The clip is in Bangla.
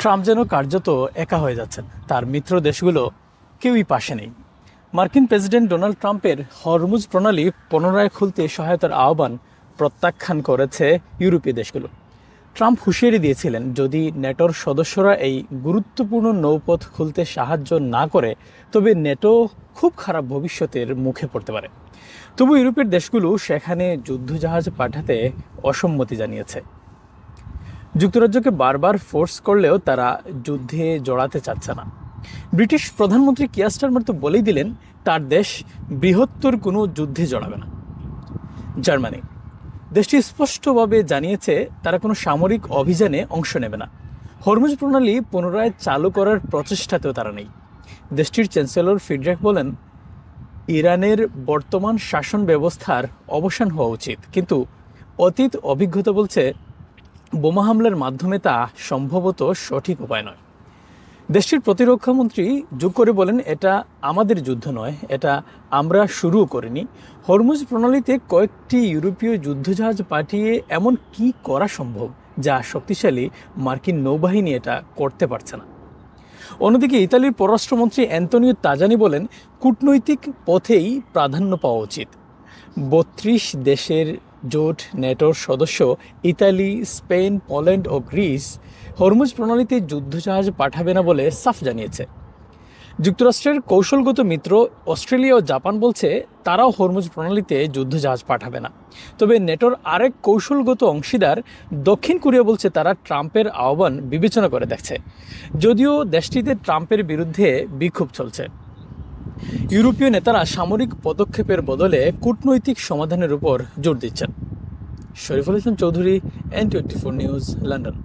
ট্রাম্প যেন কার্যত একা হয়ে যাচ্ছেন, তার মিত্র দেশগুলো কেউই পাশে নেই। মার্কিন প্রেসিডেন্ট ডোনাল্ড ট্রাম্পের হরমুজ প্রণালী পুনরায় খুলতে সহায়তার আহ্বান প্রত্যাখ্যান করেছে ইউরোপীয় দেশগুলো। ট্রাম্প হুঁশিয়ারি দিয়েছিলেন, যদি ন্যাটোর সদস্যরা এই গুরুত্বপূর্ণ নৌপথ খুলতে সাহায্য না করে তবে ন্যাটো খুব খারাপ ভবিষ্যতের মুখে পড়তে পারে। তবু ইউরোপের দেশগুলো সেখানে যুদ্ধজাহাজ পাঠাতে অসম্মতি জানিয়েছে। যুক্তরাজ্যকে বারবার ফোর্স করলেও তারা যুদ্ধে জড়াতে চাচ্ছে না। ব্রিটিশ প্রধানমন্ত্রী কিয়ার স্টারমার তো বলেই দিলেন, তার দেশ বৃহত্তর কোনো যুদ্ধে জড়াবে না। জার্মানি দেশটি স্পষ্টভাবে জানিয়েছে তারা কোনো সামরিক অভিযানে অংশ নেবে না। হরমুজ প্রণালী পুনরায় চালু করার প্রচেষ্টাতেও তারা নেই। দেশটির চ্যান্সেলর ফ্রিডরিখ বলেন, ইরানের বর্তমান শাসন ব্যবস্থার অবসান হওয়া উচিত, কিন্তু অতীত অভিজ্ঞতা বলছে বোমা হামলার মাধ্যমে তা সম্ভবত সঠিক উপায় নয়। দেশটির প্রতিরক্ষামন্ত্রী যোগ করে বলেন, এটা আমাদের যুদ্ধ নয়, এটা আমরা শুরুও করিনি। হরমুজ প্রণালীতে কয়েকটি ইউরোপীয় যুদ্ধজাহাজ পাঠিয়ে এমন কি করা সম্ভব যা শক্তিশালী মার্কিন নৌবাহিনী এটা করতে পারছে না। অন্যদিকে ইতালির পররাষ্ট্রমন্ত্রী অ্যান্তনিও তাজানি বলেন, কূটনৈতিক পথেই প্রাধান্য পাওয়া উচিত। ৩২ দেশের জোট ন্যাটোর সদস্য ইতালি, স্পেন, পোল্যান্ড ও গ্রিস হরমুজ প্রণালীতে যুদ্ধজাহাজ পাঠাবে না বলে সাফ জানিয়েছে। যুক্তরাষ্ট্রের কৌশলগত মিত্র অস্ট্রেলিয়া ও জাপান বলছে তারাও হরমুজ প্রণালীতে যুদ্ধজাহাজ পাঠাবে না। তবে ন্যাটোর আরেক কৌশলগত অংশীদার দক্ষিণ কোরিয়া বলছে তারা ট্রাম্পের আহ্বান বিবেচনা করে দেখছে, যদিও দেশটিতে ট্রাম্পের বিরুদ্ধে বিক্ষোভ চলছে। ইউরোপীয় নেতারা সামরিক পদক্ষেপের বদলে কূটনৈতিক সমাধানের উপর জোর দিচ্ছেন। Shariful Islam Chowdhury, N24 news, London.